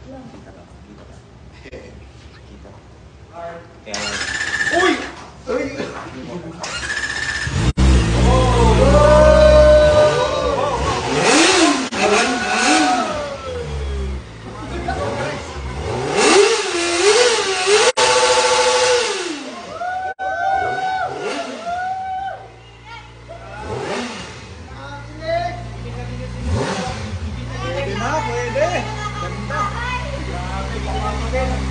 Kita ka. Kita ka. Kita. Kaya... Uy! Uy! Pwede. Ganda. Grabe, kapapagin.